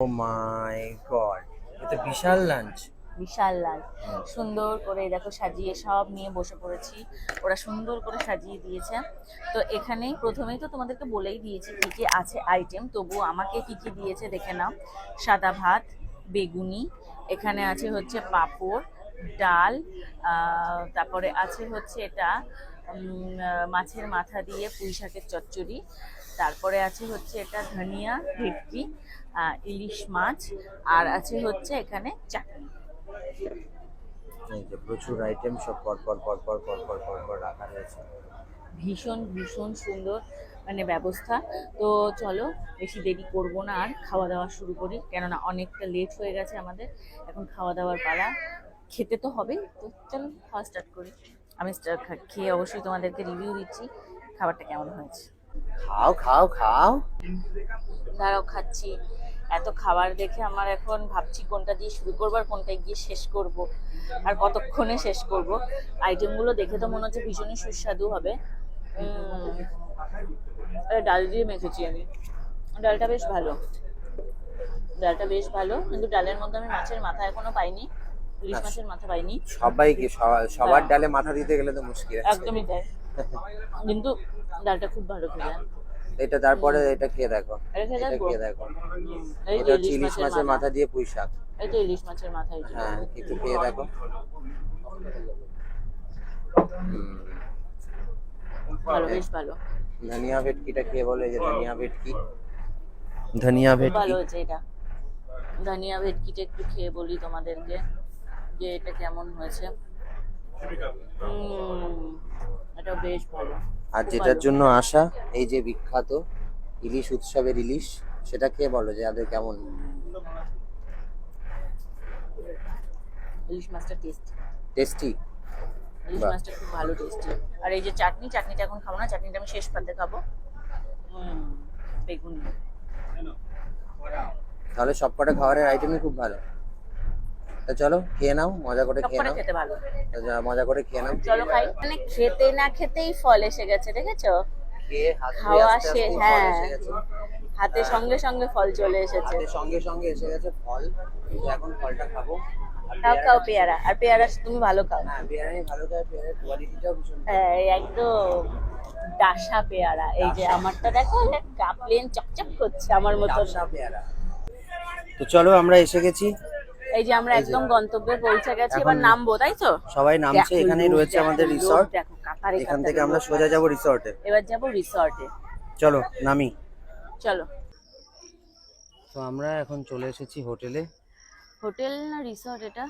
ও মাই god, এটা বিশাল lunch. বিশাল লাল সুন্দর করে দেখো সাজিয়ে সব নিয়ে বসে পড়েছি। ওরা সুন্দর করে সাজিয়ে দিয়েছে। তো এখানে প্রথমেই তো তোমাদেরকে বলেই দিয়েছি কি কি আছে আইটেম, তবু আমাকে কি কি দিয়েছে দেখে নাও। সাদা ভাত, বেগুনি, এখানে আছে হচ্ছে পাঁপড়, ডাল, তারপরে আছে হচ্ছে এটা মাছের মাথা দিয়ে পুঁই শাকের চচ্চড়ি, তারপরে আছে হচ্ছে এটা ধনিয়া ভেটকি, ইলিশ মাছ, আর আছে হচ্ছে এখানে চাটনি। এই যে প্রচুর আইটেম সব পর পর পর পর পর পর পর পর রাখা রয়েছে। ভীষণ ভীষণ সুন্দর মানে ব্যবস্থা। তো চলো বেশি দেরি করব না, আর খাওয়া দাওয়া শুরু করি, কেননা অনেকটা লেট হয়ে গেছে আমাদের। এখন খাওয়া দাওয়ার পালা, খেতে তো হবেই। তো চলো খাওয়া স্টার্ট করি। আমি খেয়ে অবশ্যই তোমাদেরকে রিভিউ দিচ্ছি খাবারটা কেমন হয়েছে। খাও খাও খাও। দাঁড়াও খাচ্ছি। এত খাবার দেখে আমার এখন ভাবছি কোনটা দিয়ে শুরু করবো আর কোনটা গিয়ে শেষ করব, আর কতক্ষণে শেষ করব। আইটেমগুলো দেখে তো মনে হচ্ছে ভীষণই সুস্বাদু হবে। ডাল দিয়ে মেখেছি আমি, ডালটা বেশ ভালো। ডালটা বেশ ভালো, কিন্তু ডালের মধ্যে আমি মাছের মাথা এখনো পাইনি, ইলিশ মাছের মাথা পাইনি। সবাইকে সবার ডালে মাথা দিতে গেলে তো মুশকিল আছে। একদমই তাই, কিন্তু ডালটা খুব ভালো খেলে। এটা তারপরে এটা খেয়ে দেখো, এটা খেয়ে এটা দেখবো। খেয়ে দেখো। এই এটা যে হচ্ছে ইলিশ মাছের মাথা দিয়ে পুঁই শাক। এই তো ইলিশ মাছের মাথা। এই যে হ্যাঁ, একটু খেয়ে দেখো। ভালো, বেশ ভালো। ধনিয়া ভেটকিটা খেয়ে বলো, এই যে ধনিয়া ভেটকি, ধনিয়া খুব ভেটকি ভালো হয়েছে এটা। ধনিয়া ভেটকিটা একটু খেয়ে বলি তোমাদেরকে যে এটা কেমন হয়েছে। এটা বেশ ভালো। আর খুব যেটার ভালো। জন্য আসা, এই যে বিখ্যাত ইলিশ উৎসবের ইলিশ, সেটা খেয়ে বলো যে আদের কেমন। ইলিশ মাছটা টেস্টি। টেস্টি। ইলিশ বাহ, মাছটা খুব ভালো টেস্টি। আর এই যে চাটনিটা এখন খাবো না, চাটনিটা আমি শেষ পাতে খাবো। বেগুনি। তাহলে সবকটা খাবারের আইটেমই খুব ভালো। তা চলো খেয়ে নাও, মজা করে খেয়ে সবকটা নাও। খেতে ভালো। মজা করে খেয়ে নাও। চলো খাই। মানে খেতে না খেতেই ফল এসে গেছে, দেখেছো? খেয়ে হাত ধুয়ে খাওয়া আস্তে শেষ, আস্তে ফল হ্যাঁ, এসে গেছে। হাতে সঙ্গে সঙ্গে ফল চলে এসেছে। হাতে সঙ্গে সঙ্গে এসে গেছে ফল। তো এখন ফলটা খাবো। আর খাও খাও পেয়ারাটা পেয়ারা, আর পেয়ারা তুমি ভালো খাও। হ্যাঁ, পেয়ারা আমি ভালো খাই, পেয়ারার কোয়ালিটিটাও ভীষণ ভালো। হ্যাঁ, এই একদম ডাসা পেয়ারা। এই যে আমারটা দেখো, প্লেন চকচক করছে আমার মতন। ডাসা পেয়ারা। তো চলো আমরা এসে গেছি। এই যে আমরা এই যে, একদম গন্তব্যে পৌঁছে গেছি, এখন এবার নামবো, তাই তো? সবাই নামছে, দেখো এখানেই লোক, রয়েছে দেখো আমাদের লোক, রিসর্ট। দেখো কাতারে এখান কাতারে থেকে আমরা লোক সোজা আছে। যাব রিসর্টে। এবার যাবো রিসর্টে। চলো নামি। চলো। তো আমরা এখন চলে এসেছি হোটেলে। হোটেল না রিসর্ট এটা?